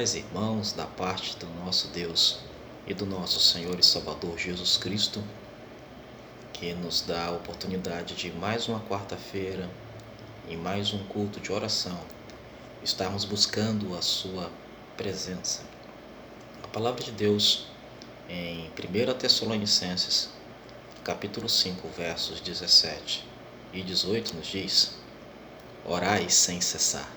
paz, irmãos, da parte do nosso Deus e do nosso Senhor e Salvador Jesus Cristo, que nos dá a oportunidade de mais uma quarta-feira e mais um culto de oração, estarmos buscando a sua presença. A palavra de Deus em 1 Tessalonicenses, capítulo 5, versos 17 e 18 nos diz: orai sem cessar.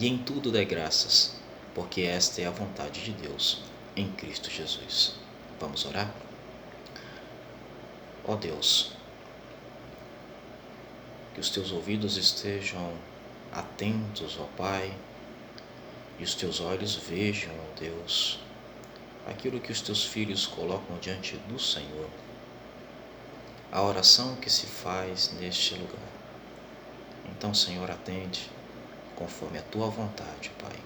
E em tudo dai graças, porque esta é a vontade de Deus em Cristo Jesus. Vamos orar? Ó Deus, que os teus ouvidos estejam atentos, ó Pai, e os teus olhos vejam, ó Deus, aquilo que os teus filhos colocam diante do Senhor, a oração que se faz neste lugar. Então, Senhor, atende conforme a tua vontade, Pai,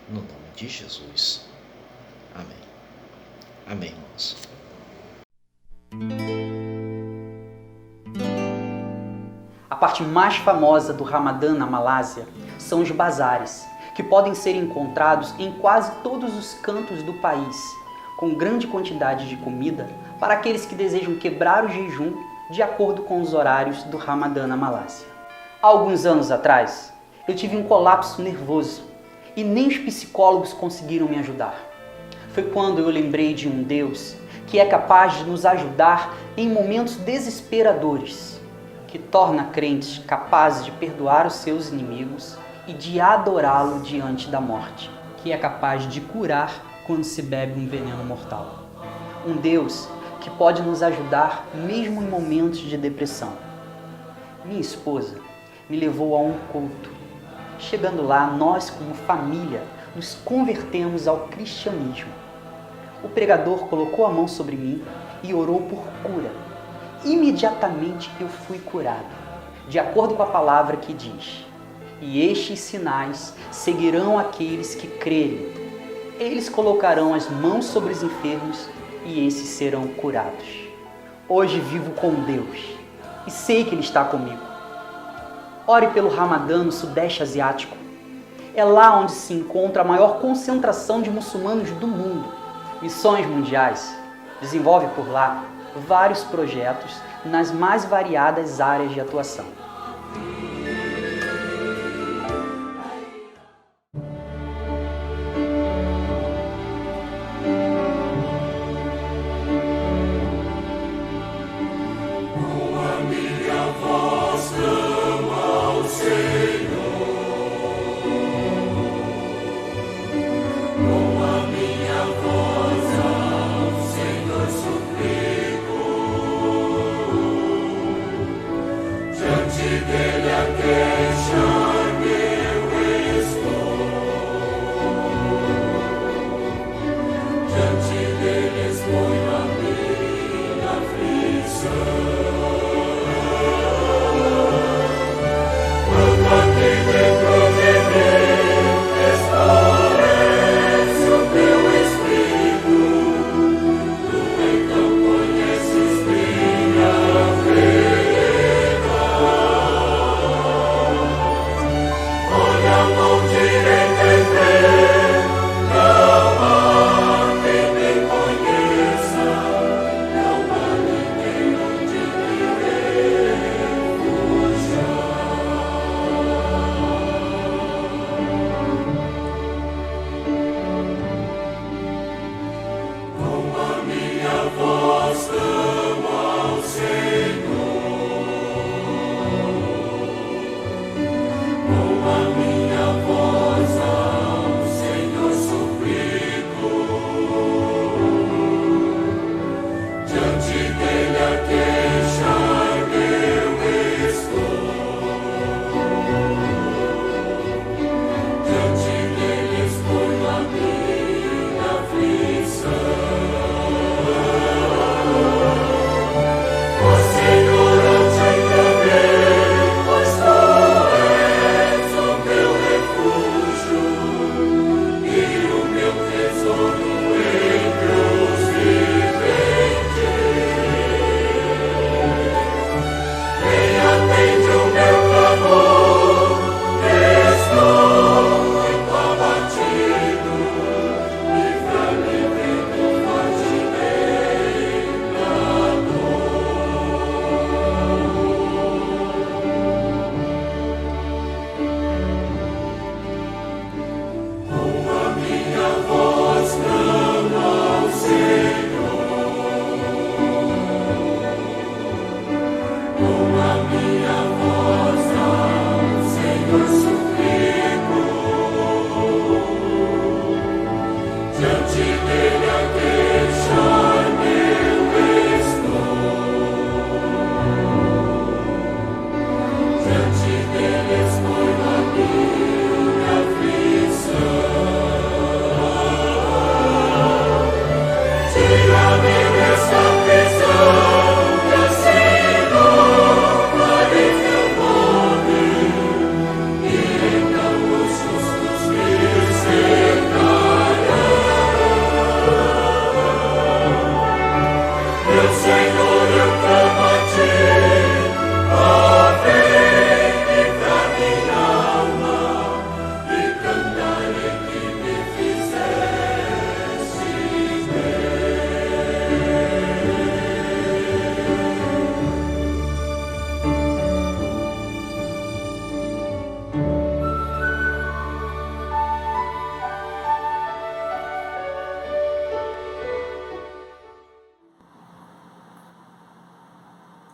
no nome de Jesus. Amém. Amém, irmãos. A parte mais famosa do Ramadã na Malásia são os bazares, que podem ser encontrados em quase todos os cantos do país, com grande quantidade de comida para aqueles que desejam quebrar o jejum de acordo com os horários do Ramadã na Malásia. Há alguns anos atrás, eu tive um colapso nervoso e nem os psicólogos conseguiram me ajudar. Foi quando eu lembrei de um Deus que é capaz de nos ajudar em momentos desesperadores, que torna crentes capazes de perdoar os seus inimigos e de adorá-lo diante da morte, que é capaz de curar quando se bebe um veneno mortal. Um Deus que pode nos ajudar mesmo em momentos de depressão. Minha esposa me levou a um culto. Chegando lá, nós como família nos convertemos ao cristianismo. O pregador colocou a mão sobre mim e orou por cura. Imediatamente eu fui curado, de acordo com a palavra que diz: e estes sinais seguirão aqueles que crerem. Eles colocarão as mãos sobre os enfermos e esses serão curados. Hoje vivo com Deus e sei que Ele está comigo. Ore pelo Ramadã no Sudeste Asiático. É lá onde se encontra a maior concentração de muçulmanos do mundo. Missões Mundiais desenvolve por lá vários projetos nas mais variadas áreas de atuação. Diante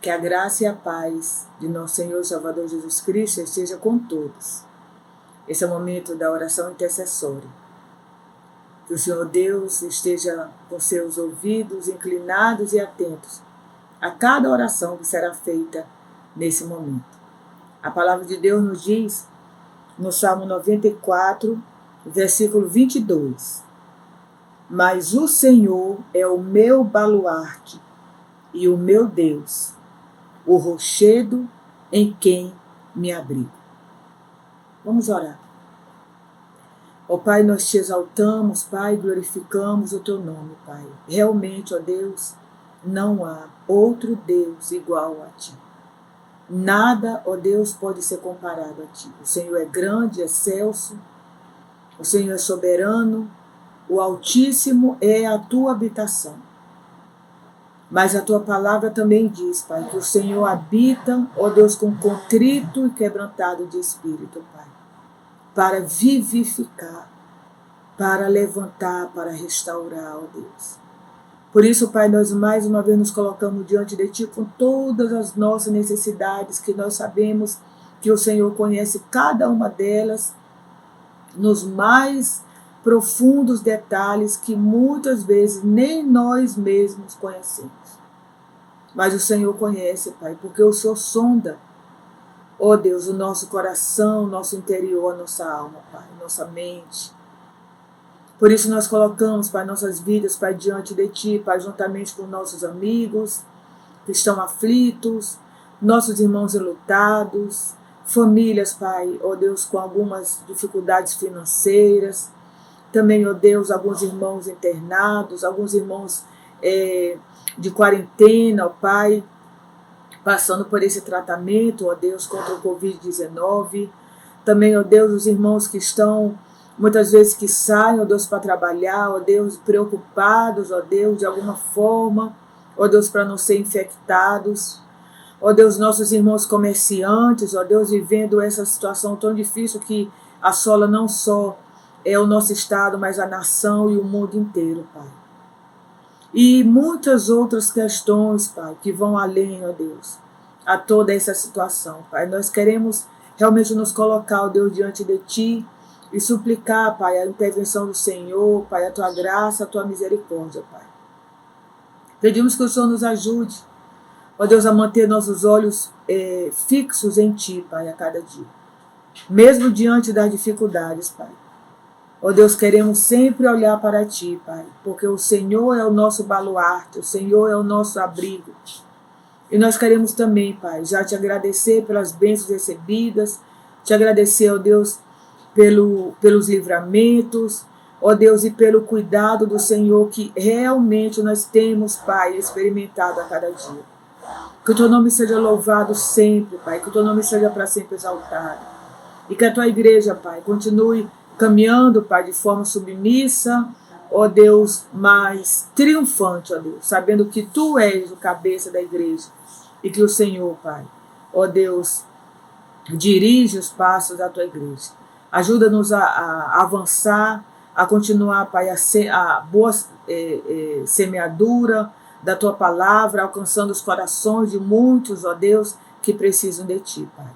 Que a graça e a paz de nosso Senhor e Salvador Jesus Cristo esteja com todos. Esse é o momento da oração intercessória. Que o Senhor Deus esteja com seus ouvidos inclinados e atentos a cada oração que será feita nesse momento. A palavra de Deus nos diz, no Salmo 94, versículo 22, mas o Senhor é o meu baluarte e o meu Deus, o rochedo em quem me abrigo. Vamos orar. Ó Pai, nós te exaltamos, Pai, glorificamos o teu nome, Pai. Realmente, ó Deus, não há outro Deus igual a ti. Nada, ó Deus, pode ser comparado a ti. O Senhor é grande, é excelso, o Senhor é soberano, o Altíssimo é a tua habitação. Mas a tua palavra também diz, Pai, que o Senhor habita, ó Deus, com contrito e quebrantado de espírito, Pai, para vivificar, para levantar, para restaurar, ó Deus. Por isso, Pai, nós mais uma vez nos colocamos diante de Ti com todas as nossas necessidades, que nós sabemos que o Senhor conhece cada uma delas, nos mais profundos detalhes que muitas vezes nem nós mesmos conhecemos. Mas o Senhor conhece, Pai, porque o Senhor sonda, ó Deus, o nosso coração, o nosso interior, a nossa alma, Pai, nossa mente. Por isso nós colocamos, Pai, nossas vidas, Pai, diante de Ti, Pai, juntamente com nossos amigos que estão aflitos, nossos irmãos enlutados, famílias, Pai, ó Deus, com algumas dificuldades financeiras, também, ó Deus, alguns irmãos internados, alguns irmãos de quarentena, ó Pai, passando por esse tratamento, ó Deus, contra o Covid-19. Também, ó Deus, os irmãos que estão, muitas vezes que saem, ó Deus, para trabalhar, ó Deus, preocupados, ó Deus, de alguma forma, ó Deus, para não ser infectados. Ó Deus, nossos irmãos comerciantes, ó Deus, vivendo essa situação tão difícil que assola não só o nosso estado, mas a nação e o mundo inteiro, Pai. E muitas outras questões, Pai, que vão além, ó Deus, a toda essa situação, Pai. Nós queremos realmente nos colocar, ó Deus, diante de Ti e suplicar, Pai, a intervenção do Senhor, Pai, a Tua graça, a Tua misericórdia, Pai. Pedimos que o Senhor nos ajude, ó Deus, a manter nossos olhos fixos em Ti, Pai, a cada dia. Mesmo diante das dificuldades, Pai. Ó Deus, queremos sempre olhar para Ti, Pai, porque o Senhor é o nosso baluarte, o Senhor é o nosso abrigo. E nós queremos também, Pai, já Te agradecer pelas bênçãos recebidas, Te agradecer, ó Deus, pelos livramentos, ó Deus, e pelo cuidado do Senhor que realmente nós temos, Pai, experimentado a cada dia. Que o Teu nome seja louvado sempre, Pai, que o Teu nome seja para sempre exaltado. E que a Tua igreja, Pai, continue caminhando, Pai, de forma submissa, ó Deus, mas triunfante, ó Deus, sabendo que Tu és o cabeça da igreja e que o Senhor, Pai, ó Deus, dirige os passos da Tua igreja. Ajuda-nos a avançar, a continuar, Pai, a boa semeadura da Tua palavra, alcançando os corações de muitos, ó Deus, que precisam de Ti, Pai.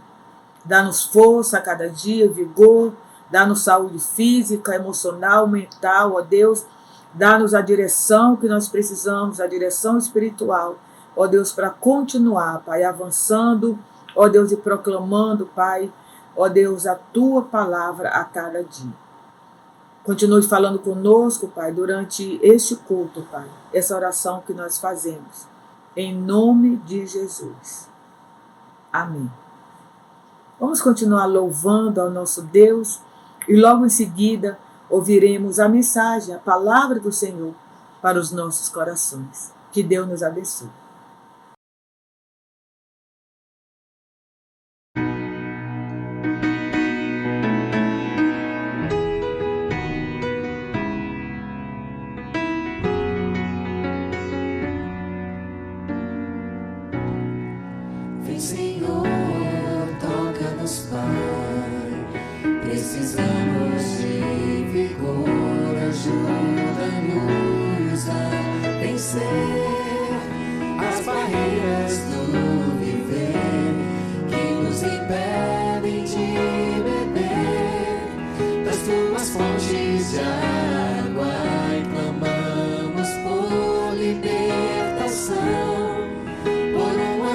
Dá-nos força a cada dia, vigor, dá-nos saúde física, emocional, mental, ó Deus. Dá-nos a direção que nós precisamos, a direção espiritual, ó Deus, para continuar, Pai, avançando, ó Deus, e proclamando, Pai, ó Deus, a Tua palavra a cada dia. Continue falando conosco, Pai, durante este culto, Pai, essa oração que nós fazemos. Em nome de Jesus. Amém. Vamos continuar louvando ao nosso Deus e logo em seguida ouviremos a mensagem, a palavra do Senhor para os nossos corações. Que Deus nos abençoe. Vem, Senhor, toca-nos, Pai. Precisamos de vigor, ajuda-nos a vencer as barreiras do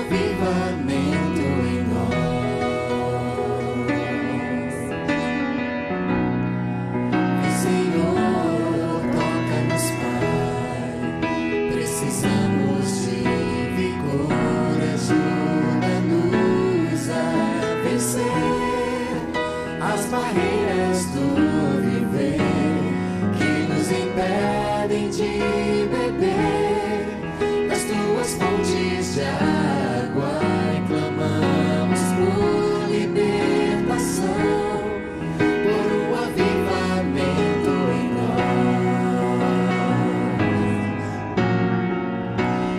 avivamento em nós. Vem, Senhor, toca-nos, Pai. Precisamos de vigor, ajuda-nos a vencer as barreiras do viver que nos impedem de beber das tuas fontes de água, e clamamos por libertação, por um avivamento em nós.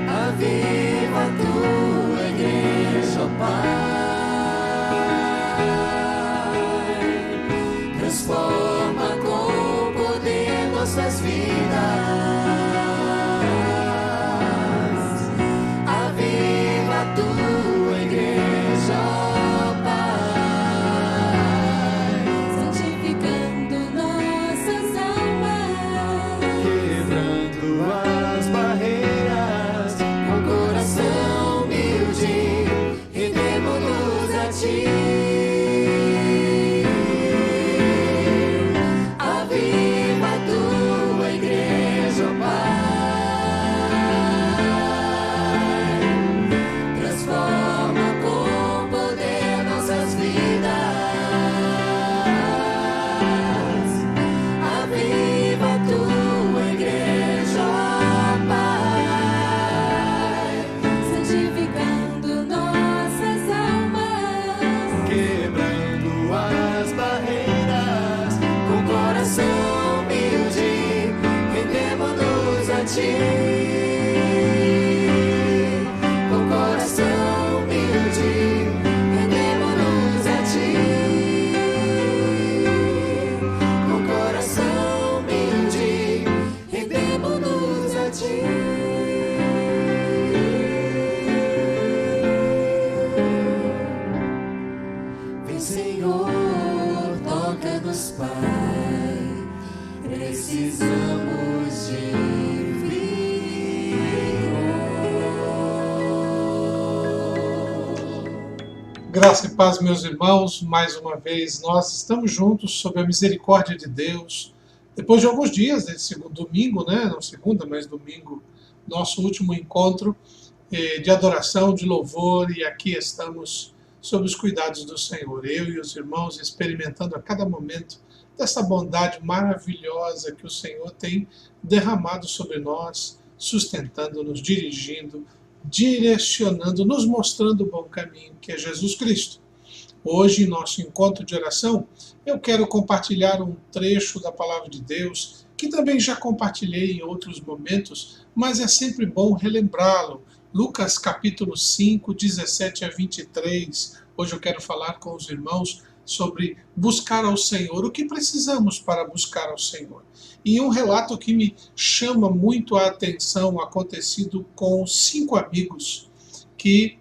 Aviva a tua igreja, ó Pai. Transforma com poder nossas vidas. Aviva a tua igreja, ó Pai. Santificando nossas almas, quebrando as barreiras, com coração humilde, rendemos-nos a ti. Aviva a tua igreja, ó Pai. Transforma com poder nossas vidas. Aviva a tua igreja, ó Pai. Santificando nossas almas, quebrando as barreiras, com coração humilde, rendemos-nos a ti. Com coração humilde, rendemos-nos a ti. Com coração humilde, rendemos-nos a ti. Vem, Senhor, toca-nos, Pai. Precisamos de vigor. Graça e paz, meus irmãos, mais uma vez nós estamos juntos sob a misericórdia de Deus. Depois de alguns dias, desse segundo domingo, não segunda, mas domingo, nosso último encontro de adoração, de louvor, e aqui estamos sob os cuidados do Senhor. Eu e os irmãos experimentando a cada momento dessa bondade maravilhosa que o Senhor tem derramado sobre nós, sustentando-nos, dirigindo, direcionando, nos mostrando o bom caminho, que é Jesus Cristo. Hoje, em nosso encontro de oração, eu quero compartilhar um trecho da Palavra de Deus, que também já compartilhei em outros momentos, mas é sempre bom relembrá-lo. Lucas capítulo 5, 17 a 23. Hoje eu quero falar com os irmãos sobre buscar ao Senhor, o que precisamos para buscar ao Senhor. E um relato que me chama muito a atenção, acontecido com 5 amigos que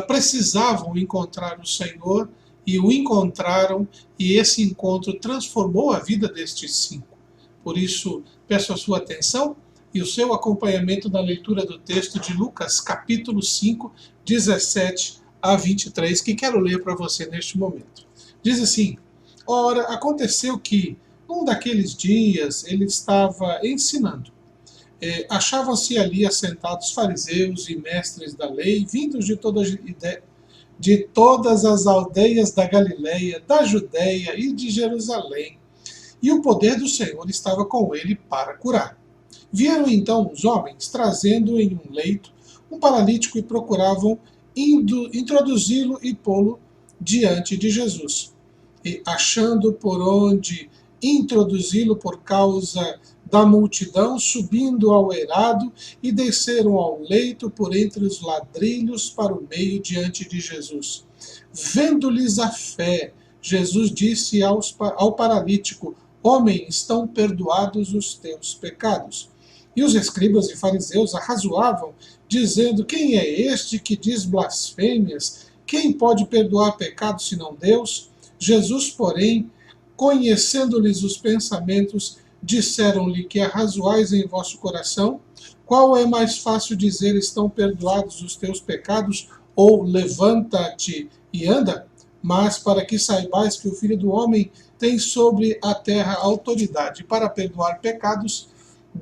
precisavam encontrar o Senhor e o encontraram, e esse encontro transformou a vida destes 5. Por isso, peço a sua atenção e o seu acompanhamento na leitura do texto de Lucas, capítulo 5, 17 a 23, que quero ler para você neste momento. Diz assim: ora, aconteceu que, num daqueles dias, ele estava ensinando. Achavam-se ali assentados fariseus e mestres da lei, vindos de todas as aldeias da Galileia, da Judéia e de Jerusalém. E o poder do Senhor estava com ele para curar. Vieram então os homens, trazendo em um leito um paralítico, e procuravam introduzi-lo e pô-lo diante de Jesus. E achando por onde introduzi-lo por causa da multidão, subindo ao eirado, e desceram ao leito por entre os ladrilhos para o meio diante de Jesus. Vendo-lhes a fé, Jesus disse ao paralítico: homem, estão perdoados os teus pecados. E os escribas e fariseus arrazoavam, dizendo: quem é este que diz blasfêmias? Quem pode perdoar pecados senão Deus? Jesus, porém, conhecendo-lhes os pensamentos, disseram-lhe: que arrazoais em vosso coração? Qual é mais fácil dizer: estão perdoados os teus pecados, ou levanta-te e anda, mas para que saibais que o Filho do Homem tem sobre a terra autoridade para perdoar pecados,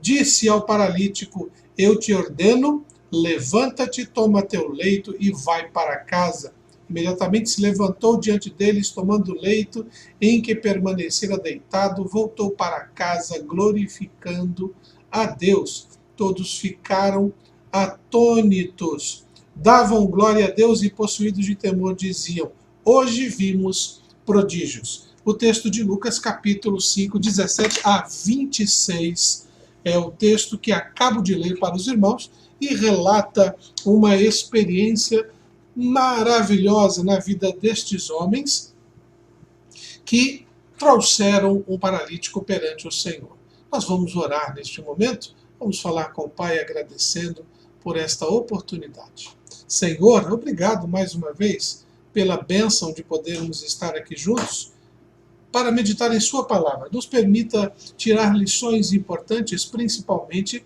disse ao paralítico: eu te ordeno, levanta-te, toma teu leito e vai para casa. Imediatamente se levantou diante deles, tomando o leito em que permanecera deitado, voltou para casa, glorificando a Deus. Todos ficaram atônitos, davam glória a Deus e, possuídos de temor, diziam: hoje vimos prodígios. O texto de Lucas, capítulo 5, 17 a 26, é o texto que acabo de ler para os irmãos e relata uma experiência maravilhosa na vida destes homens que trouxeram um paralítico perante o Senhor. Nós vamos orar neste momento, vamos falar com o Pai agradecendo por esta oportunidade. Senhor, obrigado mais uma vez pela bênção de podermos estar aqui juntos para meditar em sua palavra. Nos permita tirar lições importantes, principalmente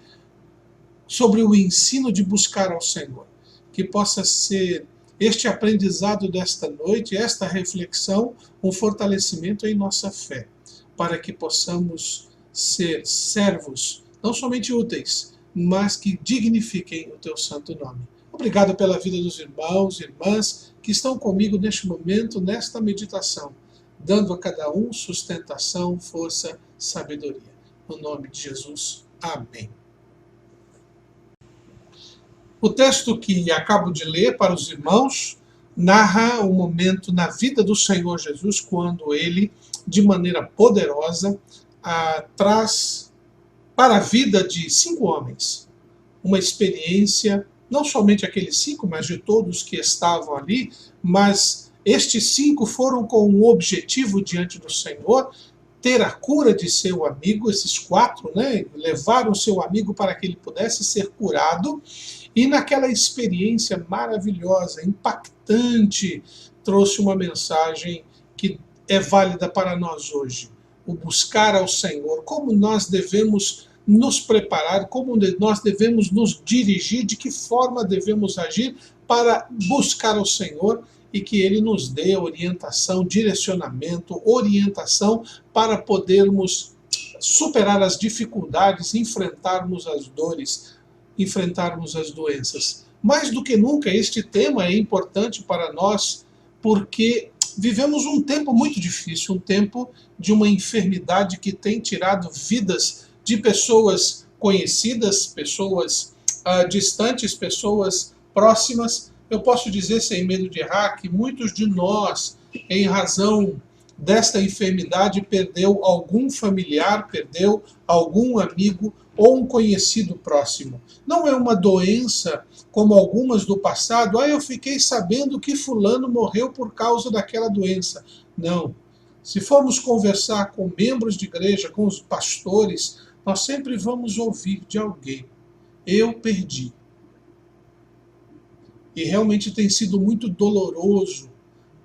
sobre o ensino de buscar ao Senhor. Que possa ser este aprendizado desta noite, esta reflexão, um fortalecimento em nossa fé, para que possamos ser servos, não somente úteis, mas que dignifiquem o teu santo nome. Obrigado pela vida dos irmãos e irmãs que estão comigo neste momento, nesta meditação, dando a cada um sustentação, força, sabedoria. No nome de Jesus. Amém. O texto que acabo de ler para os irmãos narra um momento na vida do Senhor Jesus, quando ele, de maneira poderosa, traz para a vida de 5 homens uma experiência, não somente aqueles 5, mas de todos que estavam ali, mas estes 5 foram com um objetivo diante do Senhor, ter a cura de seu amigo. Esses 4, levaram seu amigo para que ele pudesse ser curado, e naquela experiência maravilhosa, impactante, trouxe uma mensagem que é válida para nós hoje. O buscar ao Senhor, como nós devemos nos preparar, como nós devemos nos dirigir, de que forma devemos agir para buscar ao Senhor e que Ele nos dê orientação, direcionamento, orientação para podermos superar as dificuldades, enfrentarmos as dores, enfrentarmos as doenças. Mais do que nunca, este tema é importante para nós, porque vivemos um tempo muito difícil, um tempo de uma enfermidade que tem tirado vidas de pessoas conhecidas, pessoas distantes, pessoas próximas. Eu posso dizer, sem medo de errar, que muitos de nós, em razão desta enfermidade, perdeu algum familiar, perdeu algum amigo ou um conhecido próximo. Não é uma doença como algumas do passado. Eu fiquei sabendo que fulano morreu por causa daquela doença. Não. Se formos conversar com membros de igreja, com os pastores, nós sempre vamos ouvir de alguém: eu perdi. E realmente tem sido muito doloroso,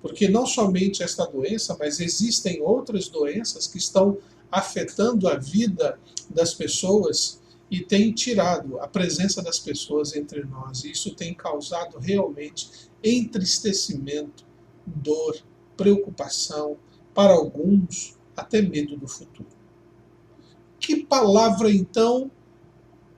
porque não somente esta doença, mas existem outras doenças que estão afetando a vida das pessoas e tem tirado a presença das pessoas entre nós. E isso tem causado realmente entristecimento, dor, preocupação, para alguns até medo do futuro. Que palavra então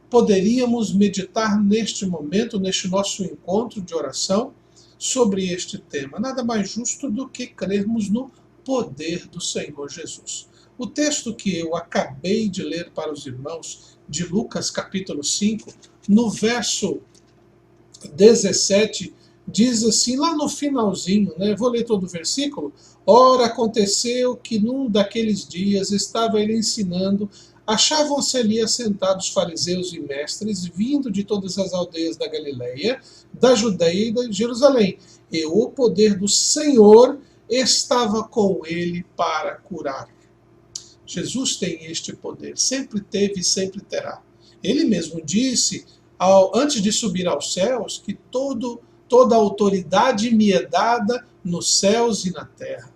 poderíamos meditar neste momento, neste nosso encontro de oração, sobre este tema? Nada mais justo do que crermos no poder do Senhor Jesus. O texto que eu acabei de ler para os irmãos, de Lucas capítulo 5, no verso 17, diz assim, lá no finalzinho, vou ler todo o versículo. Ora, aconteceu que num daqueles dias estava ele ensinando, achavam-se ali assentados fariseus e mestres, vindo de todas as aldeias da Galileia, da Judeia e de Jerusalém. E o poder do Senhor estava com ele para curar. Jesus tem este poder, sempre teve e sempre terá. Ele mesmo disse, antes de subir aos céus, que toda autoridade me é dada nos céus e na terra.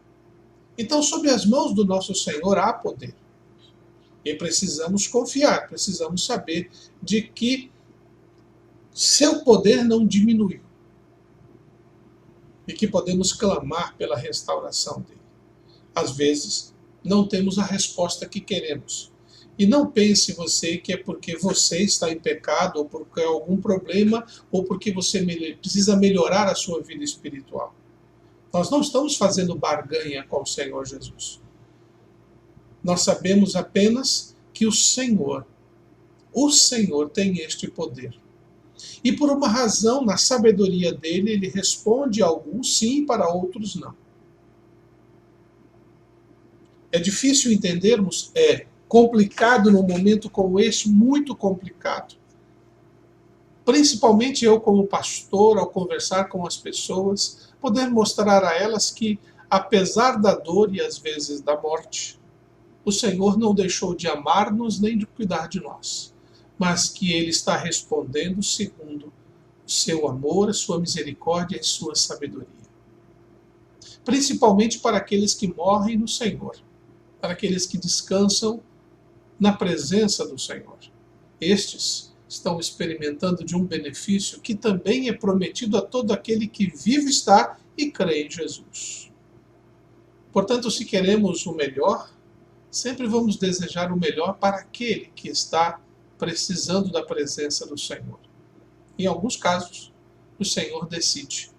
Então, sob as mãos do nosso Senhor há poder. E precisamos confiar, precisamos saber de que seu poder não diminuiu. e que podemos clamar pela restauração dele. Às vezes, não temos a resposta que queremos. E não pense você que é porque você está em pecado, ou porque há algum problema, ou porque você precisa melhorar a sua vida espiritual. Nós não estamos fazendo barganha com o Senhor Jesus. Nós sabemos apenas que o Senhor tem este poder. E por uma razão, na sabedoria dele, ele responde a alguns sim, para outros não. É difícil entendermos? É complicado num momento como este, muito complicado. Principalmente eu como pastor, ao conversar com as pessoas, poder mostrar a elas que, apesar da dor e às vezes da morte, o Senhor não deixou de amar-nos nem de cuidar de nós, mas que Ele está respondendo segundo o seu amor, a sua misericórdia e a sua sabedoria. Principalmente para aqueles que morrem no Senhor, para aqueles que descansam na presença do Senhor. Estes estão experimentando de um benefício que também é prometido a todo aquele que vive, está e crê em Jesus. Portanto, se queremos o melhor, sempre vamos desejar o melhor para aquele que está precisando da presença do Senhor. Em alguns casos, o Senhor decide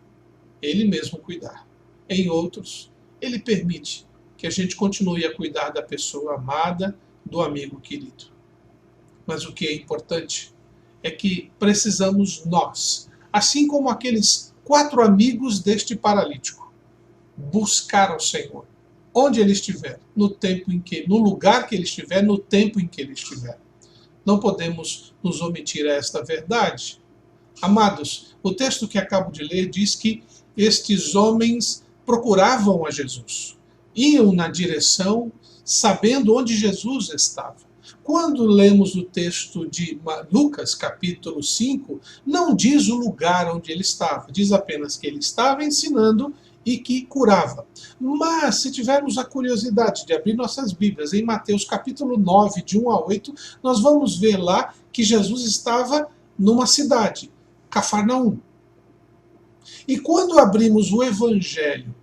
Ele mesmo cuidar. Em outros, Ele permite que a gente continue a cuidar da pessoa amada, do amigo querido. Mas o que é importante é que precisamos nós, assim como aqueles 4 amigos deste paralítico, buscar ao Senhor, onde ele estiver, no lugar que ele estiver, no tempo em que ele estiver. Não podemos nos omitir a esta verdade. Amados, o texto que acabo de ler diz que estes homens procuravam a Jesus, iam na direção, sabendo onde Jesus estava. Quando lemos o texto de Lucas, capítulo 5, não diz o lugar onde ele estava, diz apenas que ele estava ensinando e que curava. Mas, se tivermos a curiosidade de abrir nossas Bíblias em Mateus capítulo 9, de 1 a 8, nós vamos ver lá que Jesus estava numa cidade, Cafarnaum. E quando abrimos o Evangelho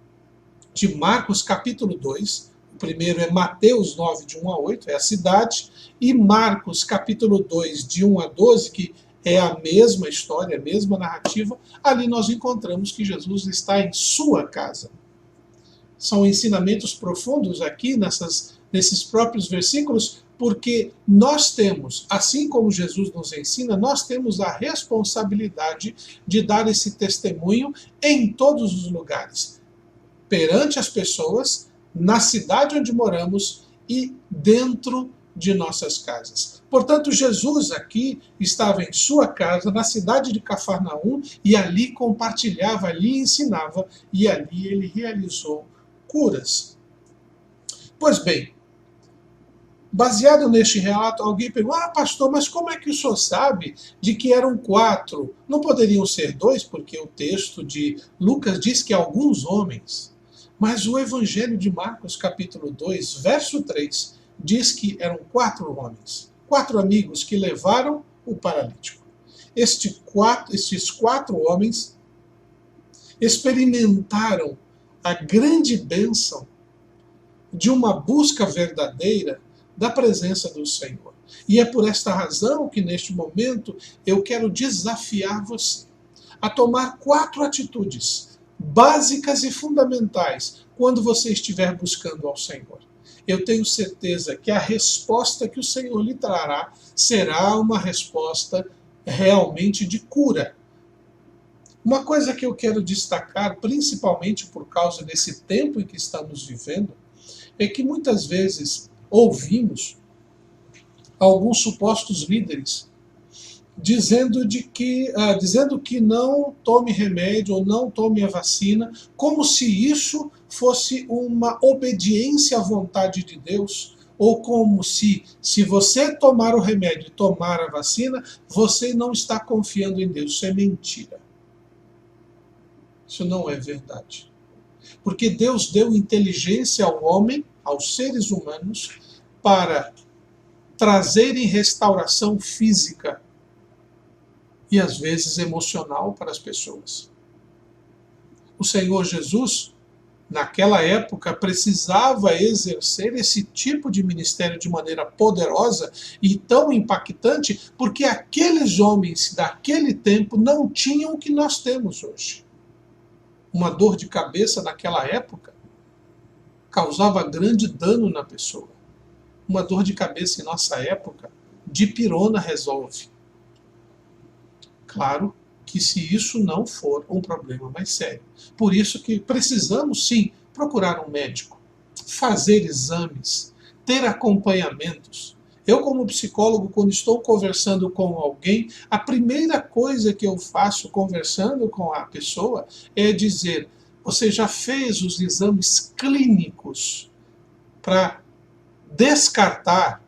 de Marcos capítulo 2, o primeiro é Mateus 9, de 1 a 8, é a cidade, e Marcos capítulo 2, de 1 a 12, que é a mesma história, a mesma narrativa, ali nós encontramos que Jesus está em sua casa. São ensinamentos profundos aqui nesses próprios versículos, porque nós temos, assim como Jesus nos ensina, nós temos a responsabilidade de dar esse testemunho em todos os lugares, perante as pessoas, na cidade onde moramos e dentro de nossas casas. Portanto, Jesus aqui estava em sua casa, na cidade de Cafarnaum, e ali compartilhava, ali ensinava, e ali ele realizou curas. Pois bem, baseado neste relato, alguém perguntou: pastor, mas como é que o senhor sabe de que eram 4? Não poderiam ser 2, porque o texto de Lucas diz que alguns homens. Mas o Evangelho de Marcos, capítulo 2, verso 3, diz que eram 4 homens, 4 amigos que levaram o paralítico. Estes 4 homens experimentaram a grande bênção de uma busca verdadeira da presença do Senhor. E é por esta razão que neste momento eu quero desafiar você a tomar 4 atitudes básicas e fundamentais quando você estiver buscando ao Senhor. Eu tenho certeza que a resposta que o Senhor lhe trará será uma resposta realmente de cura. Uma coisa que eu quero destacar, principalmente por causa desse tempo em que estamos vivendo, é que muitas vezes ouvimos alguns supostos líderes dizendo que não tome remédio ou não tome a vacina, como se isso fosse uma obediência à vontade de Deus, ou como se você tomar o remédio e tomar a vacina, você não está confiando em Deus. Isso é mentira. Isso não é verdade. Porque Deus deu inteligência ao homem, aos seres humanos, para trazerem restauração física e às vezes emocional para as pessoas. o Senhor Jesus, naquela época, precisava exercer esse tipo de ministério de maneira poderosa e tão impactante, porque aqueles homens daquele tempo não tinham o que nós temos hoje. Uma dor de cabeça naquela época causava grande dano na pessoa. Uma dor de cabeça em nossa época, dipirona resolve. Claro que se isso não for um problema mais sério. Por isso que precisamos sim procurar um médico, fazer exames, ter acompanhamentos. Eu, como psicólogo, quando estou conversando com alguém, a primeira coisa que eu faço conversando com a pessoa é dizer: você já fez os exames clínicos para descartar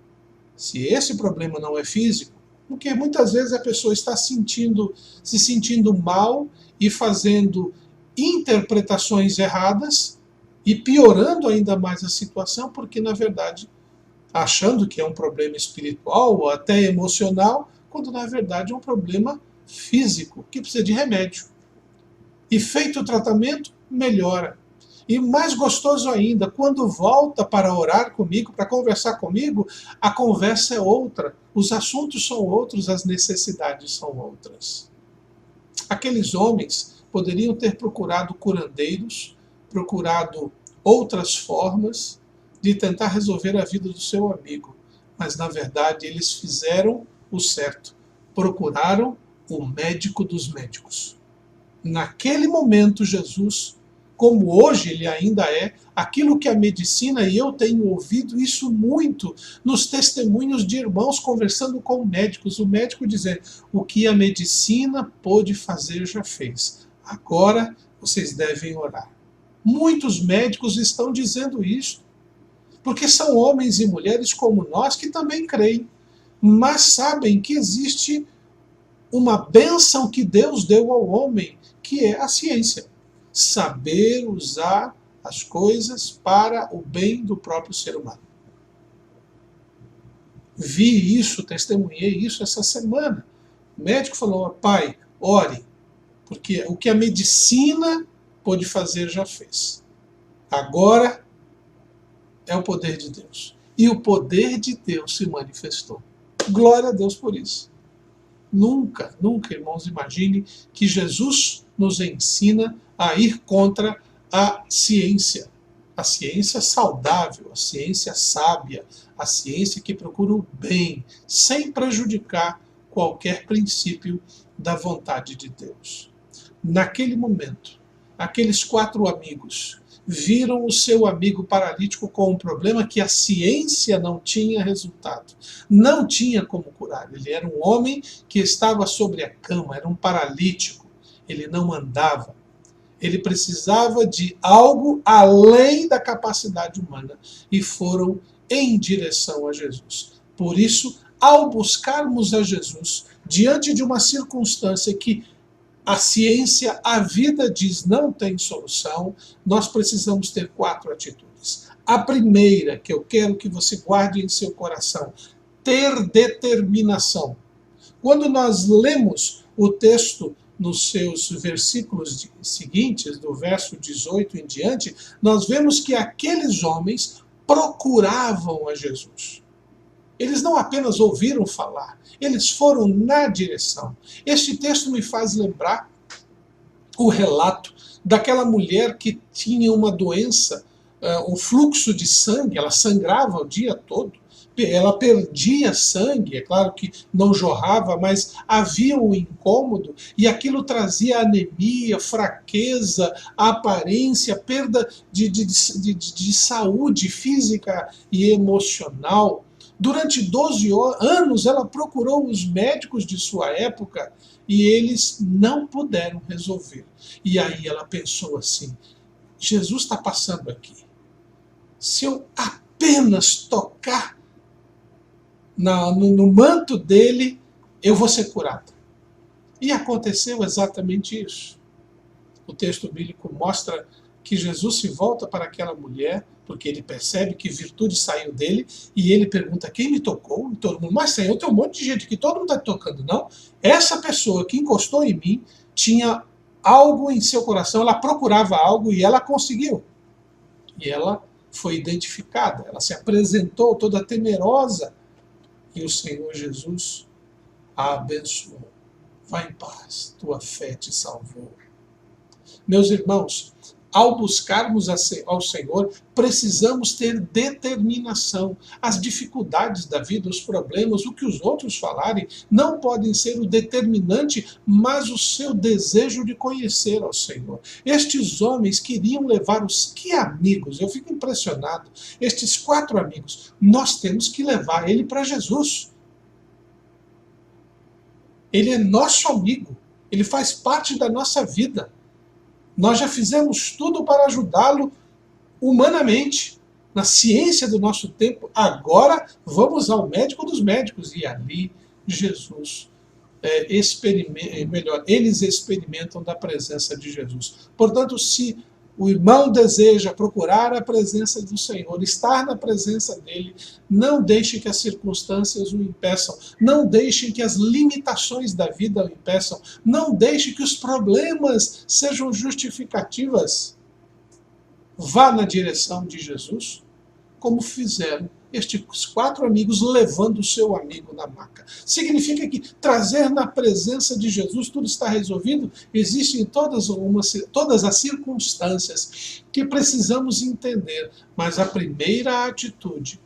se esse problema não é físico? Porque muitas vezes a pessoa está se sentindo mal e fazendo interpretações erradas e piorando ainda mais a situação, porque na verdade achando que é um problema espiritual ou até emocional, quando na verdade é um problema físico que precisa de remédio. E feito o tratamento, melhora. E mais gostoso ainda, quando volta para orar comigo, para conversar comigo, a conversa é outra, os assuntos são outros, as necessidades são outras. Aqueles homens poderiam ter procurado curandeiros, procurado outras formas de tentar resolver a vida do seu amigo, mas na verdade eles fizeram o certo, procuraram o médico dos médicos. Naquele momento, Jesus, como hoje ele ainda é, aquilo que a medicina, e eu tenho ouvido isso muito nos testemunhos de irmãos conversando com médicos, o médico dizendo: o que a medicina pôde fazer já fez, agora vocês devem orar. Muitos médicos estão dizendo isso, porque são homens e mulheres como nós que também creem, mas sabem que existe uma bênção que Deus deu ao homem, que é a ciência. Saber usar as coisas para o bem do próprio ser humano. Vi isso, testemunhei isso essa semana. O médico falou: pai, ore, porque o que a medicina pôde fazer já fez. Agora é o poder de Deus. E o poder de Deus se manifestou. Glória a Deus por isso. Nunca, nunca, irmãos, imagine que Jesus nos ensina a ir contra a ciência saudável, a ciência sábia, a ciência que procura o bem, sem prejudicar qualquer princípio da vontade de Deus. Naquele momento, aqueles 4 amigos viram o seu amigo paralítico com um problema que a ciência não tinha resultado, não tinha como curar. Ele era um homem que estava sobre a cama, era um paralítico, ele não andava. Ele precisava de algo além da capacidade humana e foram em direção a Jesus. Por isso, ao buscarmos a Jesus, diante de uma circunstância que a ciência, a vida diz não tem solução, nós precisamos ter 4 atitudes. A primeira, que eu quero que você guarde em seu coração: ter determinação. Quando nós lemos o texto nos seus versículos seguintes, do verso 18 em diante, nós vemos que aqueles homens procuravam a Jesus. Eles não apenas ouviram falar, eles foram na direção. Este texto me faz lembrar o relato daquela mulher que tinha uma doença, um fluxo de sangue, ela sangrava o dia todo, ela perdia sangue, é claro que não jorrava, mas havia um incômodo, e aquilo trazia anemia, fraqueza, aparência, perda de saúde física e emocional. Durante 12 anos ela procurou os médicos de sua época e eles não puderam resolver. E aí ela pensou assim: Jesus está passando aqui. Se eu apenas tocar no manto dele, eu vou ser curada. E aconteceu exatamente isso. O texto bíblico mostra que Jesus se volta para aquela mulher, porque ele percebe que virtude saiu dele, e ele pergunta: quem me tocou? E todo mundo: mas Senhor, tem um monte de gente aqui, todo mundo está tocando. Não, essa pessoa que encostou em mim tinha algo em seu coração, ela procurava algo e ela conseguiu. E ela foi identificada, ela se apresentou toda temerosa e o Senhor Jesus a abençoou. Vai em paz, tua fé te salvou. Meus irmãos, ao buscarmos ao Senhor, precisamos ter determinação. As dificuldades da vida, os problemas, o que os outros falarem, não podem ser o determinante, mas o seu desejo de conhecer ao Senhor. Estes homens queriam levar os... Que amigos! Eu fico impressionado. Estes 4 amigos, nós temos que levar ele para Jesus. Ele é nosso amigo. Ele faz parte da nossa vida. Nós já fizemos tudo para ajudá-lo humanamente, na ciência do nosso tempo. Agora vamos ao médico dos médicos. E ali Jesus eles experimentam da presença de Jesus. Portanto, se o irmão deseja procurar a presença do Senhor, estar na presença dele, não deixe que as circunstâncias o impeçam, não deixe que as limitações da vida o impeçam, não deixe que os problemas sejam justificativas. Vá na direção de Jesus, como fizeram estes 4 amigos levando o seu amigo na maca. Significa que trazer na presença de Jesus tudo está resolvido? Existem todas as circunstâncias que precisamos entender, mas a primeira atitude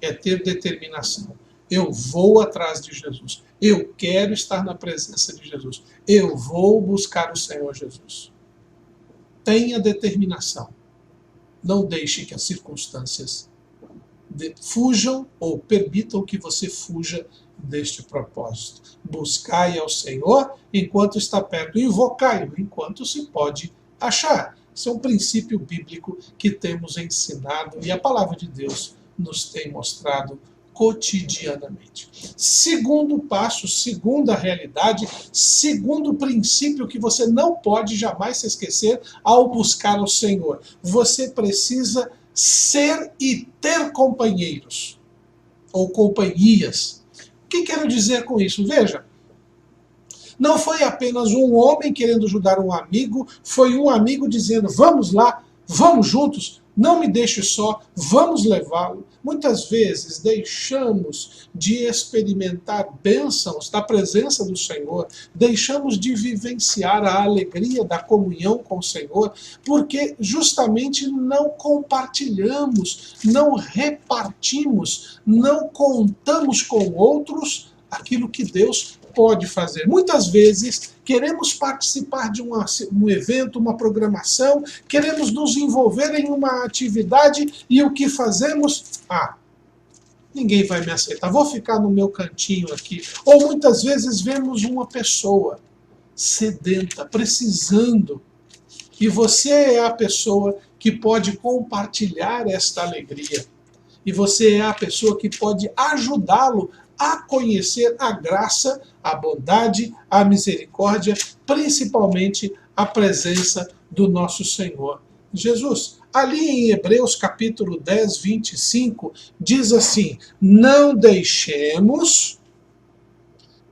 é ter determinação. Eu vou atrás de Jesus. Eu quero estar na presença de Jesus. Eu vou buscar o Senhor Jesus. Tenha determinação. Não deixe que as circunstâncias fujam ou permitam que você fuja deste propósito. Buscai ao Senhor enquanto está perto, invocai-o enquanto se pode achar. Esse é um princípio bíblico que temos ensinado e a palavra de Deus nos tem mostrado cotidianamente. Segundo passo, segunda realidade, segundo princípio que você não pode jamais se esquecer ao buscar ao Senhor. Você precisa ser e ter companheiros, ou companhias. O que quero dizer com isso? Veja, não foi apenas um homem querendo ajudar um amigo, foi um amigo dizendo, vamos lá, vamos juntos, não me deixe só, vamos levá-lo. Muitas vezes deixamos de experimentar bênçãos da presença do Senhor, deixamos de vivenciar a alegria da comunhão com o Senhor, porque justamente não compartilhamos, não repartimos, não contamos com outros aquilo que Deus pode fazer. Muitas vezes queremos participar de um evento, uma programação, queremos nos envolver em uma atividade e o que fazemos? Ninguém vai me aceitar, vou ficar no meu cantinho aqui. Ou muitas vezes vemos uma pessoa sedenta, precisando, e você é a pessoa que pode compartilhar esta alegria. E você é a pessoa que pode ajudá-lo a conhecer a graça, a bondade, a misericórdia, principalmente a presença do nosso Senhor Jesus. Ali em Hebreus capítulo 10, 25, diz assim, não deixemos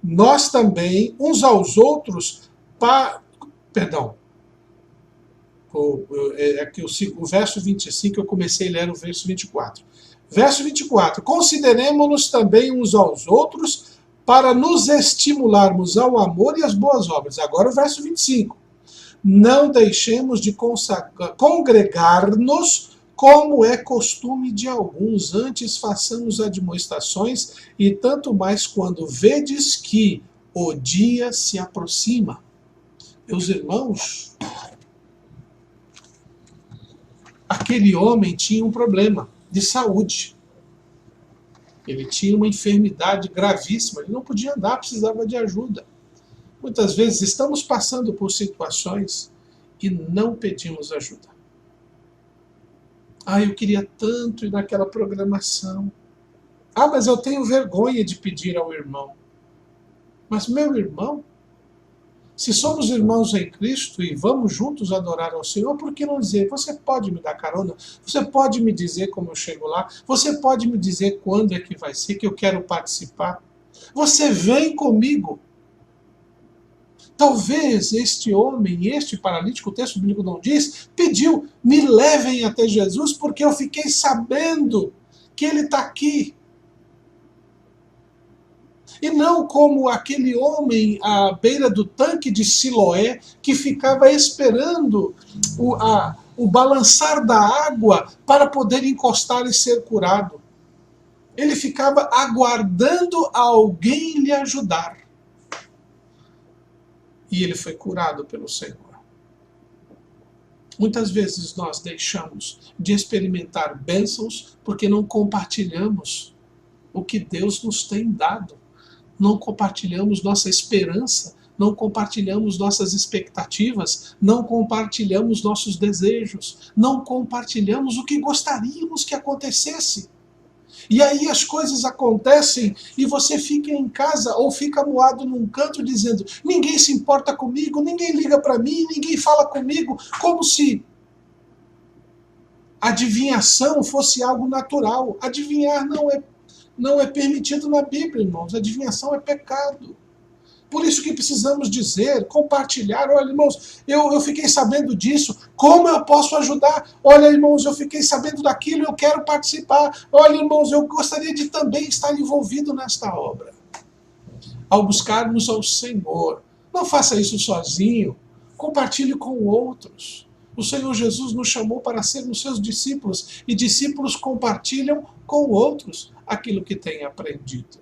nós também uns aos outros o verso 25 eu comecei a ler o verso 24. Verso 24, consideremo-nos também uns aos outros para nos estimularmos ao amor e às boas obras. Agora o verso 25. Não deixemos de congregar-nos como é costume de alguns, antes façamos admoestações, e tanto mais quando vedes que o dia se aproxima. Meus irmãos, aquele homem tinha um problema de saúde. Ele tinha uma enfermidade gravíssima, ele não podia andar, precisava de ajuda. Muitas vezes estamos passando por situações e não pedimos ajuda. Eu queria tanto ir naquela programação. Mas eu tenho vergonha de pedir ao irmão. Mas meu irmão, se somos irmãos em Cristo e vamos juntos adorar ao Senhor, por que não dizer, você pode me dar carona? Você pode me dizer como eu chego lá? Você pode me dizer quando é que vai ser, que eu quero participar? Você vem comigo. Talvez este homem, este paralítico, o texto bíblico não diz, pediu, me levem até Jesus porque eu fiquei sabendo que ele está aqui. E não como aquele homem à beira do tanque de Siloé que ficava esperando o balançar da água para poder encostar e ser curado. Ele ficava aguardando alguém lhe ajudar. E ele foi curado pelo Senhor. Muitas vezes nós deixamos de experimentar bênçãos porque não compartilhamos o que Deus nos tem dado. Não compartilhamos nossa esperança, não compartilhamos nossas expectativas, não compartilhamos nossos desejos, não compartilhamos o que gostaríamos que acontecesse. E aí as coisas acontecem e você fica em casa ou fica moado num canto dizendo: ninguém se importa comigo, ninguém liga para mim, ninguém fala comigo, como se adivinhação fosse algo natural. Adivinhar não é permitido na Bíblia, irmãos. Adivinhação é pecado. Por isso que precisamos dizer, compartilhar. Olha, irmãos, eu fiquei sabendo disso. Como eu posso ajudar? Olha, irmãos, eu fiquei sabendo daquilo, eu quero participar. Olha, irmãos, eu gostaria de também estar envolvido nesta obra. Ao buscarmos ao Senhor, não faça isso sozinho. Compartilhe com outros. O Senhor Jesus nos chamou para sermos seus discípulos, e discípulos compartilham com outros aquilo que têm aprendido.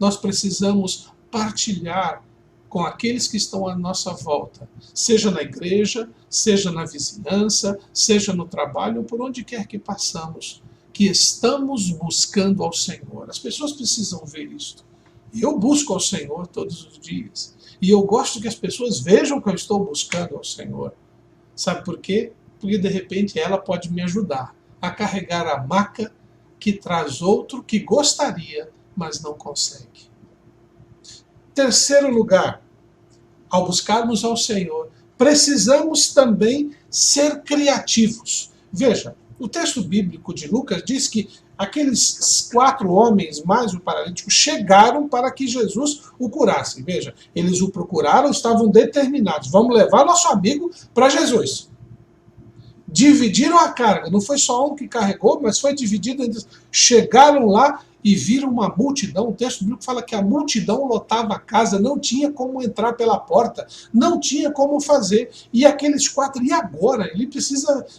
Nós precisamos partilhar com aqueles que estão à nossa volta, seja na igreja, seja na vizinhança, seja no trabalho, ou por onde quer que passamos, que estamos buscando ao Senhor. As pessoas precisam ver isto. Eu busco ao Senhor todos os dias. E eu gosto que as pessoas vejam que eu estou buscando ao Senhor. Sabe por quê? Porque de repente ela pode me ajudar a carregar a maca que traz outro que gostaria, mas não consegue. Terceiro lugar, ao buscarmos ao Senhor, precisamos também ser criativos. Veja, o texto bíblico de Lucas diz que aqueles 4 homens, mais o paralítico, chegaram para que Jesus o curasse. Veja, eles o procuraram, estavam determinados. Vamos levar nosso amigo para Jesus. Dividiram a carga. Não foi só um que carregou, mas foi dividido entre... Chegaram lá e viram uma multidão. O texto bíblico fala que a multidão lotava a casa, não tinha como entrar pela porta, não tinha como fazer. E aqueles 4, e agora?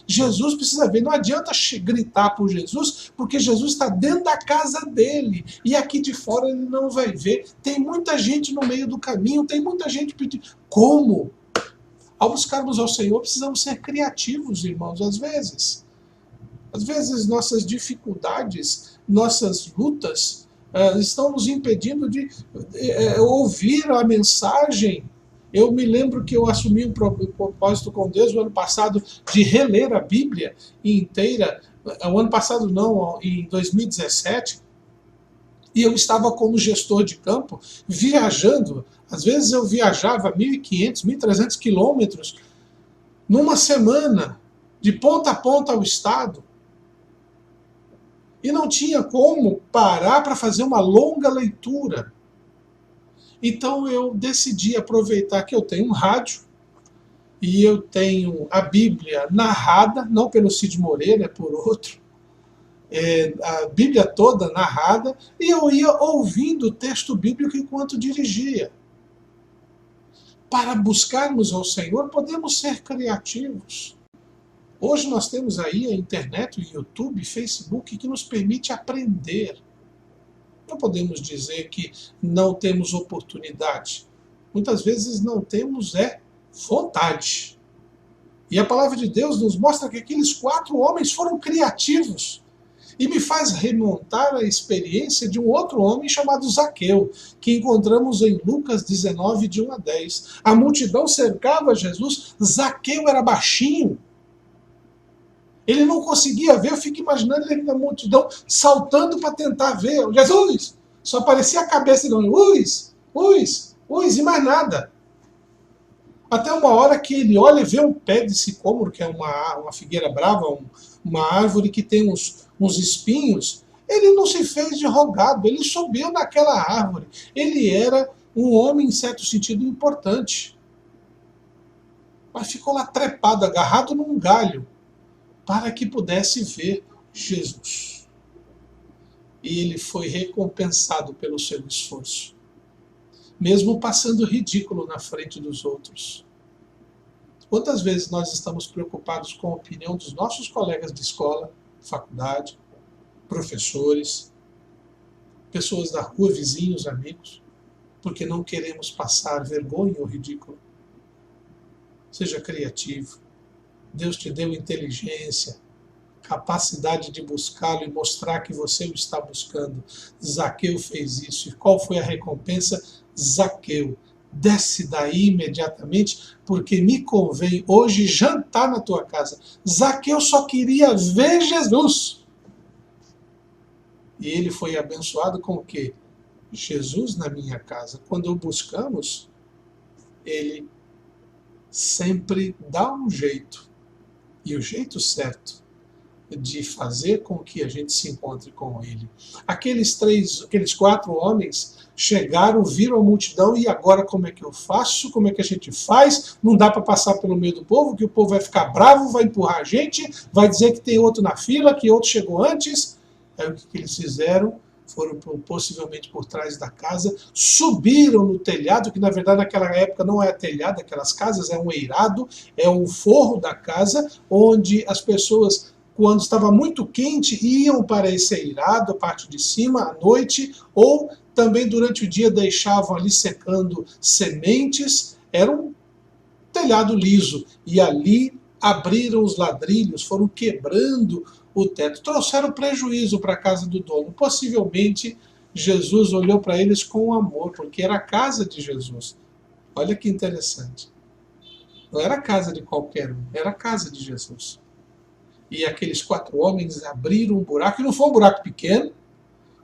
Jesus precisa ver. Não adianta gritar por Jesus, porque Jesus está dentro da casa dele. E aqui de fora ele não vai ver. Tem muita gente no meio do caminho, tem muita gente pedindo. Como? Ao buscarmos ao Senhor, precisamos ser criativos, irmãos, às vezes. Às vezes nossas dificuldades, nossas lutas estão nos impedindo de ouvir a mensagem. Eu me lembro que eu assumi um propósito com Deus no ano passado de reler a Bíblia inteira. O ano passado não, em 2017. E eu estava como gestor de campo, viajando. Às vezes eu viajava 1.500, 1.300 quilômetros numa semana, de ponta a ponta ao estado. E não tinha como parar para fazer uma longa leitura. Então eu decidi aproveitar que eu tenho um rádio e eu tenho a Bíblia narrada, não pelo Cid Moreira, é por outro. A Bíblia toda narrada, e eu ia ouvindo o texto bíblico enquanto dirigia. Para buscarmos ao Senhor, podemos ser criativos. Hoje nós temos aí a internet, o YouTube, Facebook, que nos permite aprender. Não podemos dizer que não temos oportunidade. Muitas vezes não temos vontade. E a palavra de Deus nos mostra que aqueles 4 homens foram criativos. E me faz remontar a experiência de um outro homem chamado Zaqueu, que encontramos em Lucas 19, de 1 a 10. A multidão cercava Jesus, Zaqueu era baixinho. Ele não conseguia ver, eu fico imaginando ele na multidão saltando para tentar ver. Jesus! Só aparecia a cabeça dele, e mais nada. Até uma hora que ele olha e vê um pé de sicômoro, que é uma figueira brava, uma árvore que tem uns espinhos. Ele não se fez de rogado, ele subiu naquela árvore. Ele era um homem, em certo sentido, importante. Mas ficou lá trepado, agarrado num galho, para que pudesse ver Jesus. E ele foi recompensado pelo seu esforço, mesmo passando ridículo na frente dos outros. Quantas vezes nós estamos preocupados com a opinião dos nossos colegas de escola, faculdade, professores, pessoas da rua, vizinhos, amigos, porque não queremos passar vergonha ou ridículo? Seja criativo. Deus te deu inteligência, capacidade de buscá-lo e mostrar que você o está buscando. Zaqueu fez isso. E qual foi a recompensa? Zaqueu, desce daí imediatamente, porque me convém hoje jantar na tua casa. Zaqueu só queria ver Jesus. E ele foi abençoado com o quê? Jesus na minha casa. Quando o buscamos, ele sempre dá um jeito, e o jeito certo de fazer com que a gente se encontre com ele. Aqueles 4 homens chegaram, viram a multidão, e agora como é que eu faço? Como é que a gente faz? Não dá para passar pelo meio do povo, que o povo vai ficar bravo, vai empurrar a gente, vai dizer que tem outro na fila, que outro chegou antes. Aí o que eles fizeram? Foram possivelmente por trás da casa, subiram no telhado, que na verdade naquela época não é telhado, aquelas casas, é um eirado, é um forro da casa, onde as pessoas, quando estava muito quente, iam para esse eirado, a parte de cima, à noite, ou também durante o dia deixavam ali secando sementes. Era um telhado liso, e ali abriram os ladrilhos, foram quebrando o teto, trouxeram prejuízo para a casa do dono. Possivelmente Jesus olhou para eles com amor, porque era a casa de Jesus. Olha que interessante. Não era a casa de qualquer um, era a casa de Jesus. E aqueles 4 homens abriram um buraco, e não foi um buraco pequeno.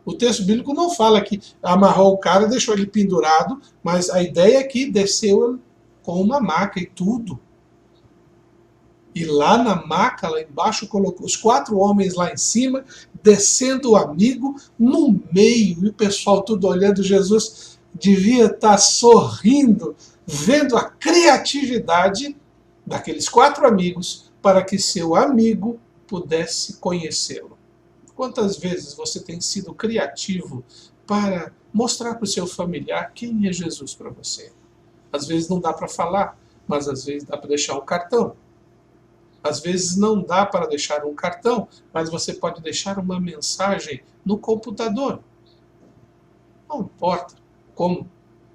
O texto bíblico não fala que amarrou o cara e deixou ele pendurado, mas a ideia é que desceu com uma maca e tudo. E lá na maca, lá embaixo, colocou os 4 homens lá em cima, descendo o amigo no meio. E o pessoal tudo olhando. Jesus devia estar sorrindo, vendo a criatividade daqueles 4 amigos para que seu amigo pudesse conhecê-lo. Quantas vezes você tem sido criativo para mostrar para o seu familiar quem é Jesus para você? Às vezes não dá para falar, mas às vezes dá para deixar um cartão. Às vezes não dá para deixar um cartão, mas você pode deixar uma mensagem no computador. Não importa como,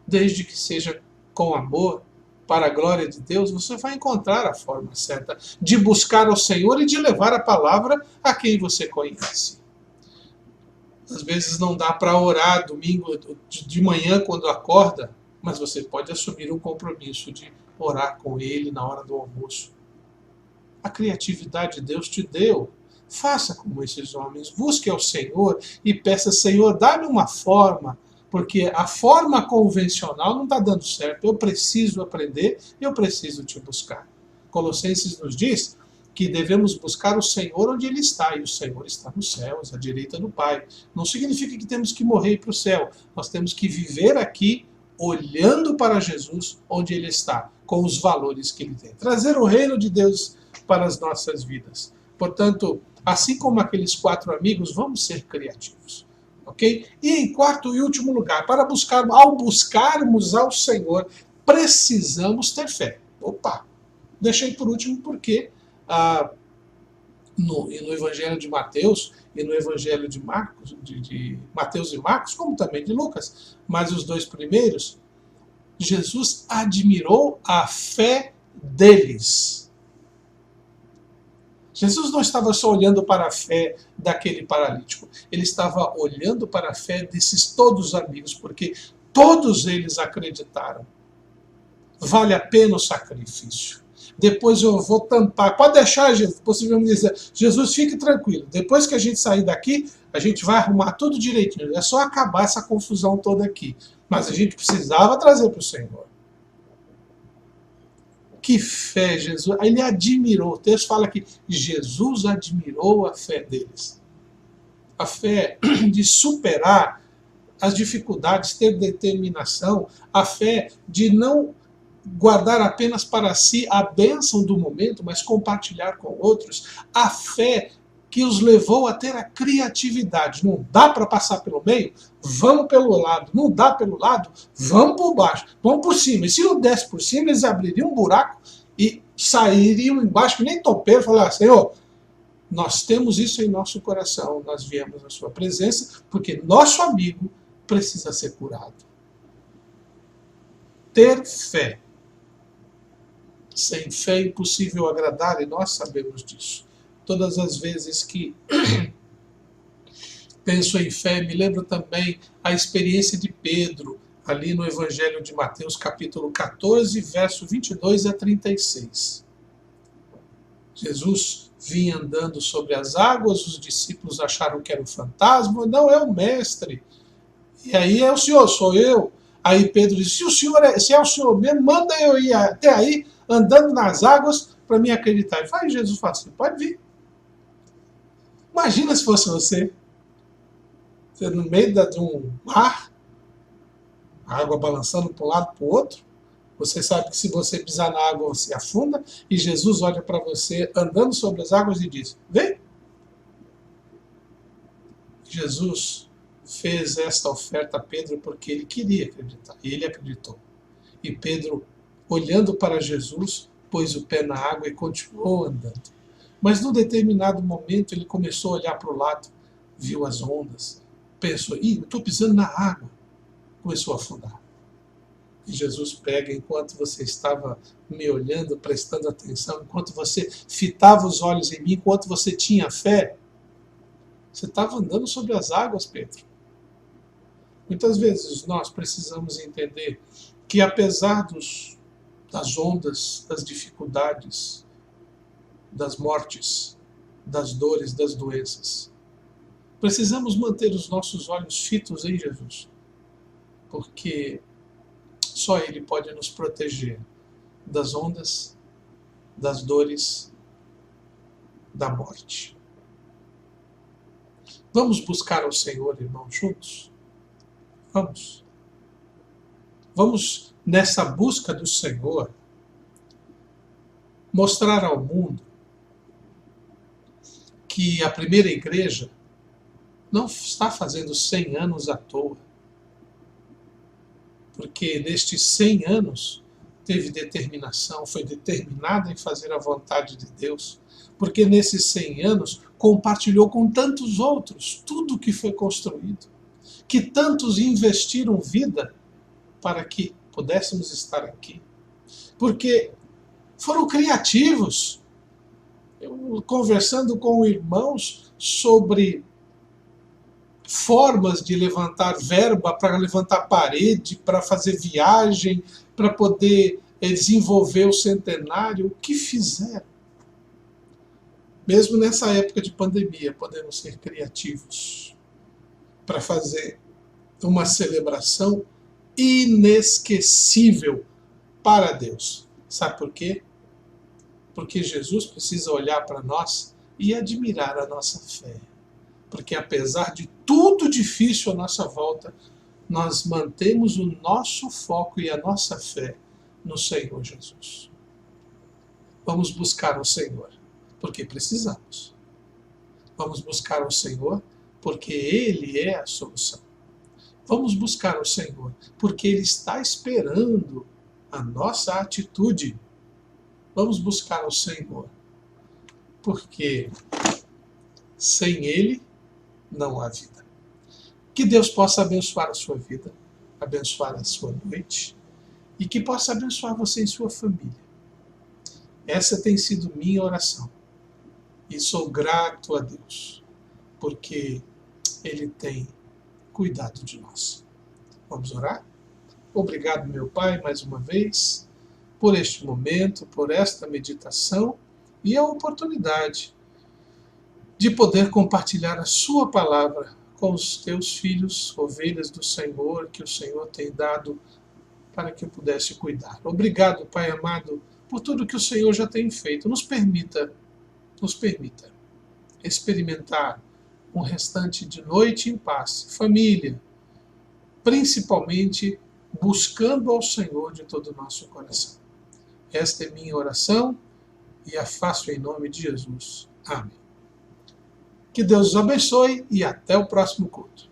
desde que seja com amor, para a glória de Deus, você vai encontrar a forma certa de buscar ao Senhor e de levar a palavra a quem você conhece. Às vezes não dá para orar domingo de manhã quando acorda, mas você pode assumir um compromisso de orar com Ele na hora do almoço. A criatividade Deus te deu. Faça como esses homens. Busque ao Senhor e peça: Senhor, dá-me uma forma, porque a forma convencional não está dando certo. Eu preciso aprender, eu preciso te buscar. Colossenses nos diz que devemos buscar o Senhor onde Ele está, e o Senhor está nos céus, à direita do Pai. Não significa que temos que morrer para o céu. Nós temos que viver aqui, olhando para Jesus, onde Ele está, com os valores que Ele tem. Trazer o reino de Deus para as nossas vidas. Portanto, assim como aqueles 4 amigos, vamos ser criativos. Ok? E em quarto e último lugar, ao buscarmos ao Senhor, precisamos ter fé. Opa! Deixei por último porque no Evangelho de Mateus e no Evangelho de Marcos, de Mateus e Marcos, como também de Lucas, mas os 2 primeiros, Jesus admirou a fé deles. Jesus não estava só olhando para a fé daquele paralítico, ele estava olhando para a fé desses todos amigos, porque todos eles acreditaram. Vale a pena o sacrifício. Depois eu vou tampar. Pode deixar, Jesus, possivelmente dizer: Jesus, fique tranquilo. Depois que a gente sair daqui, a gente vai arrumar tudo direitinho. É só acabar essa confusão toda aqui. Mas a gente precisava trazer para o Senhor. Que fé, Jesus. Ele admirou. O texto fala que Jesus admirou a fé deles. A fé de superar as dificuldades, ter determinação, a fé de não guardar apenas para si a bênção do momento, mas compartilhar com outros, a fé que os levou a ter a criatividade. Não dá para passar pelo meio? Vamos pelo lado. Não dá pelo lado? Vamos por baixo. Vamos por cima. E se não desse por cima, eles abririam um buraco e sairiam embaixo, que nem topeiro, falar: Senhor, nós temos isso em nosso coração, nós viemos na sua presença, porque nosso amigo precisa ser curado. Ter fé. Sem fé é impossível agradar, e nós sabemos disso. Todas as vezes que penso em fé, me lembro também a experiência de Pedro, ali no Evangelho de Mateus, capítulo 14, verso 22 a 36. Jesus vinha andando sobre as águas, os discípulos acharam que era um fantasma. Não, é o mestre. E aí: é o senhor, sou eu. Aí Pedro disse: se é o senhor mesmo, manda eu ir até aí, andando nas águas, para me acreditar. E Jesus fala assim: pode vir. Imagina se fosse você no meio de um mar, a água balançando para um lado para o outro. Você sabe que se você pisar na água, você afunda, e Jesus olha para você andando sobre as águas e diz: vem. Jesus fez esta oferta a Pedro porque ele queria acreditar, e ele acreditou. E Pedro, olhando para Jesus, pôs o pé na água e continuou andando. Mas num determinado momento ele começou a olhar para o lado, viu as ondas, pensou: eu estou pisando na água. Começou a afundar. E Jesus pega: enquanto você estava me olhando, prestando atenção, enquanto você fitava os olhos em mim, enquanto você tinha fé, você estava andando sobre as águas, Pedro. Muitas vezes nós precisamos entender que, apesar das ondas, das dificuldades, das mortes, das dores, das doenças, precisamos manter os nossos olhos fitos em Jesus, porque só Ele pode nos proteger das ondas, das dores, da morte. Vamos buscar ao Senhor, irmãos, juntos? Vamos. Vamos, nessa busca do Senhor, mostrar ao mundo que a primeira igreja não está fazendo 100 anos à toa. Porque nestes 100 anos teve determinação, foi determinada em fazer a vontade de Deus. Porque nesses 100 anos compartilhou com tantos outros tudo que foi construído. Que tantos investiram vida para que pudéssemos estar aqui. Porque foram criativos. Eu, conversando com irmãos sobre formas de levantar verba, para levantar parede, para fazer viagem, para poder desenvolver o centenário, o que fizeram? Mesmo nessa época de pandemia, podemos ser criativos para fazer uma celebração inesquecível para Deus. Sabe por quê? Porque Jesus precisa olhar para nós e admirar a nossa fé. Porque apesar de tudo difícil à nossa volta, nós mantemos o nosso foco e a nossa fé no Senhor Jesus. Vamos buscar o Senhor, porque precisamos. Vamos buscar o Senhor, porque Ele é a solução. Vamos buscar o Senhor, porque Ele está esperando a nossa atitude. Vamos buscar o Senhor, porque sem Ele não há vida. Que Deus possa abençoar a sua vida, abençoar a sua noite, e que possa abençoar você e sua família. Essa tem sido minha oração. E sou grato a Deus, porque Ele tem cuidado de nós. Vamos orar? Obrigado, meu Pai, mais uma vez, por este momento, por esta meditação e a oportunidade de poder compartilhar a sua palavra com os teus filhos, ovelhas do Senhor, que o Senhor tem dado para que eu pudesse cuidar. Obrigado, Pai amado, por tudo que o Senhor já tem feito. Nos permita experimentar um restante de noite em paz, família, principalmente buscando ao Senhor de todo o nosso coração. Esta é minha oração e a faço em nome de Jesus. Amém. Que Deus os abençoe e até o próximo culto.